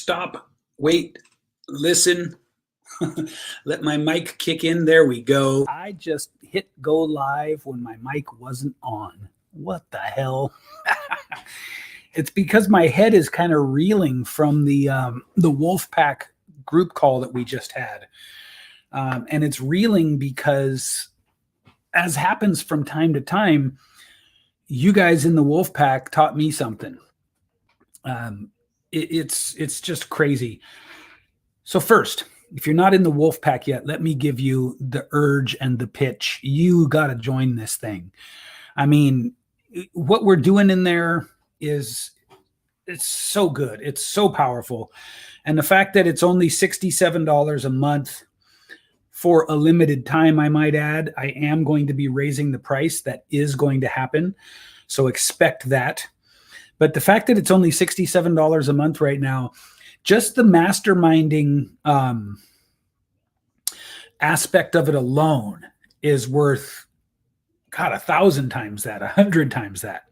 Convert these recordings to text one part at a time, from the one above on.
Stop, wait, listen. Let my mic kick in. There we go. I just hit go live when my mic wasn't on. What the hell? It's because my head is kind of reeling from the Wolfpack group call that we just had. And it's reeling because, as happens from time to time, you guys in the Wolfpack taught me something. It's just crazy. So first, if you're not in the Wolfpack yet, let me give you the urge and the pitch. You got to join this thing. I mean, what we're doing in there it's so good. It's so powerful. And the fact that it's only $67 a month for a limited time, I might add, I am going to be raising the price. That is going to happen. So expect that. But the fact that it's only $67 a month right now, just the masterminding aspect of it alone is worth, God, 1,000 times that, 100 times that.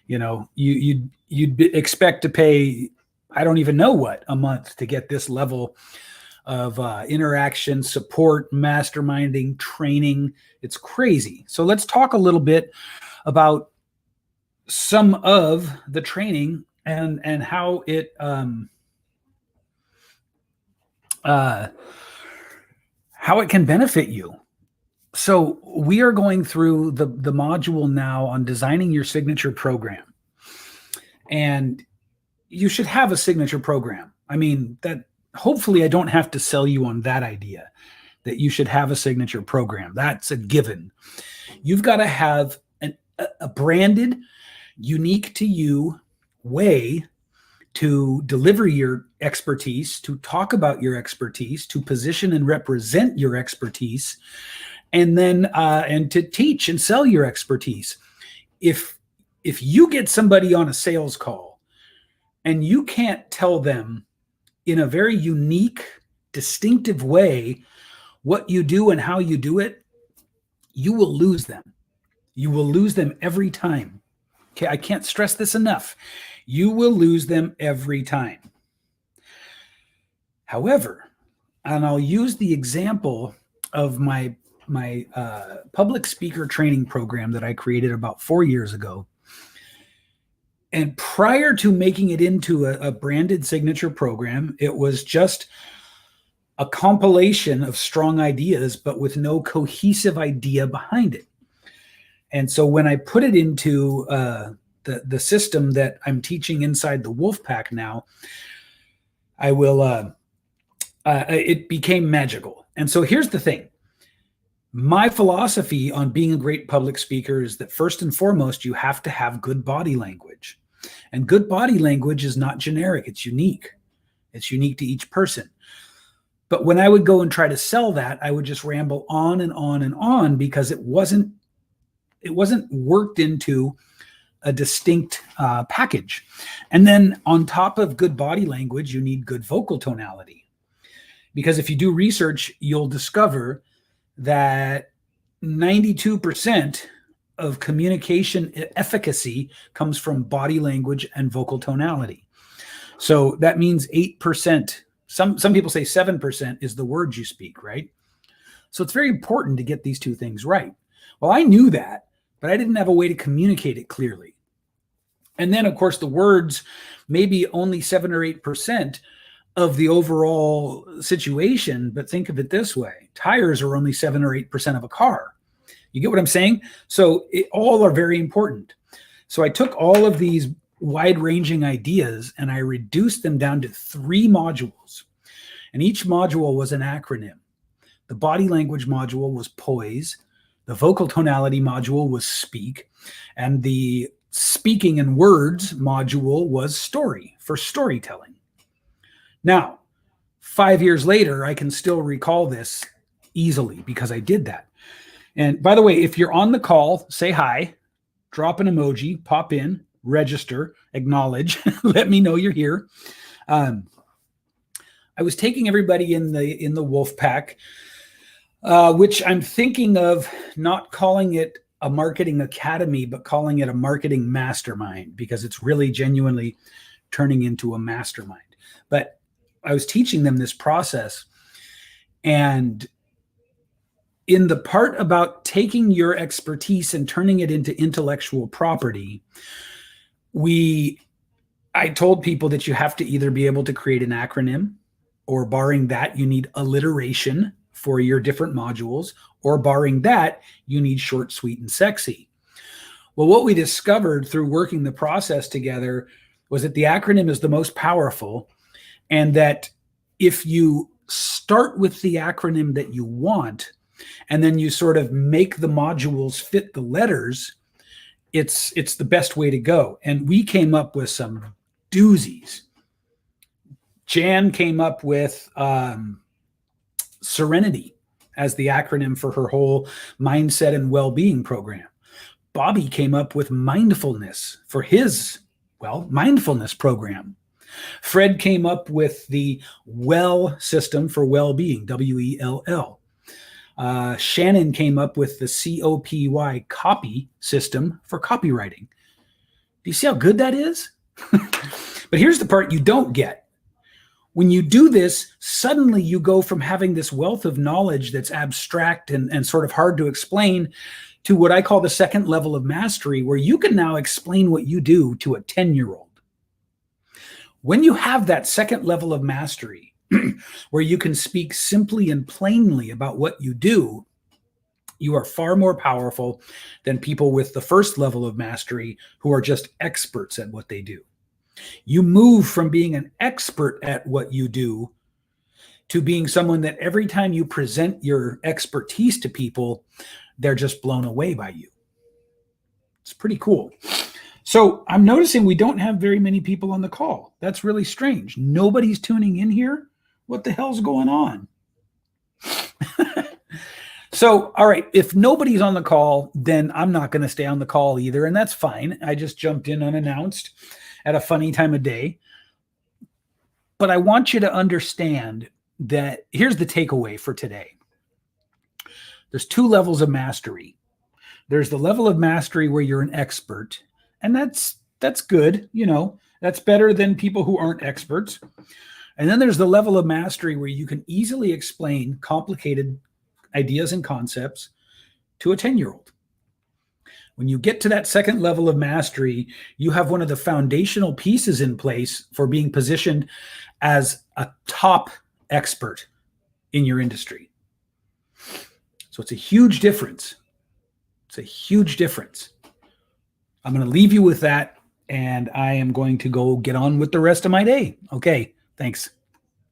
You know, you'd expect to pay, I don't even know what, a month to get this level of interaction, support, masterminding, training. It's crazy. So let's talk a little bit about some of the training and how it can benefit you. So we are going through the module now on designing your signature program. And you should have a signature program. I mean, that hopefully I don't have to sell you on that idea that you should have a signature program. That's a given. You've got to have a branded, unique to you way to deliver your expertise, to talk about your expertise, to position and represent your expertise, and then and to teach and sell your expertise. If you get somebody on a sales call and you can't tell them in a very unique, distinctive way what you do and how you do it, you will lose them. You will lose them every time. Okay, I can't stress this enough. You will lose them every time. However, and I'll use the example of my public speaker training program that I created about 4 years ago. And prior to making it into a branded signature program, it was just a compilation of strong ideas, but with no cohesive idea behind it. And so when I put it into the system that I'm teaching inside the Wolfpack now, I will. It became magical. And so here's the thing. My philosophy on being a great public speaker is that first and foremost, you have to have good body language. And good body language is not generic. It's unique. It's unique to each person. But when I would go and try to sell that, I would just ramble on and on and on because it wasn't worked into a distinct package. And then on top of good body language, you need good vocal tonality. Because if you do research, you'll discover that 92% of communication efficacy comes from body language and vocal tonality. So that means 8%. Some people say 7% is the words you speak, right? So it's very important to get these two things right. Well, I knew that, but I didn't have a way to communicate it clearly. And then, of course, the words, maybe only 7 or 8% of the overall situation. But think of it this way. Tires are only 7 or 8% of a car. You get what I'm saying? So all are very important. So I took all of these wide-ranging ideas and I reduced them down to 3 modules. And each module was an acronym. The body language module was poise. The vocal tonality module was speak. And the speaking in words module was story, for storytelling. Now, 5 years later, I can still recall this easily because I did that. And by the way, if you're on the call, say hi, drop an emoji, pop in, register, acknowledge, let me know you're here. I was taking everybody in the Wolfpack, which I'm thinking of not calling it a marketing academy, but calling it a marketing mastermind because it's really genuinely turning into a mastermind. But I was teaching them this process. And in the part about taking your expertise and turning it into intellectual property, I told people that you have to either be able to create an acronym, or barring that, you need alliteration for your different modules, or barring that, you need short, sweet, and sexy. Well, what we discovered through working the process together was that the acronym is the most powerful, and that if you start with the acronym that you want, and then you sort of make the modules fit the letters, it's the best way to go. And we came up with some doozies. Jan came up with Serenity as the acronym for her whole mindset and well-being program. Bobby came up with mindfulness for his, mindfulness program. Fred came up with the WELL system for well-being, WELL. Shannon came up with the COPY copy system for copywriting. Do you see how good that is? But here's the part you don't get. When you do this, suddenly you go from having this wealth of knowledge that's abstract and sort of hard to explain to what I call the second level of mastery, where you can now explain what you do to a 10-year-old. When you have that second level of mastery, where you can speak simply and plainly about what you do, you are far more powerful than people with the first level of mastery who are just experts at what they do. You move from being an expert at what you do to being someone that every time you present your expertise to people, they're just blown away by you. It's pretty cool. So I'm noticing we don't have very many people on the call. That's really strange. Nobody's tuning in here. What the hell's going on? So, all right, if nobody's on the call, then I'm not going to stay on the call either, and that's fine. I just jumped in unannounced at a funny time of day. But I want you to understand that here's the takeaway for today. There's two levels of mastery. There's the level of mastery where you're an expert, and that's good. You know, that's better than people who aren't experts. And then there's the level of mastery where you can easily explain complicated ideas and concepts to a 10-year-old. When you get to that second level of mastery, you have one of the foundational pieces in place for being positioned as a top expert in your industry. So it's a huge difference. It's a huge difference. I'm going to leave you with that, and I am going to go get on with the rest of my day. Okay, thanks.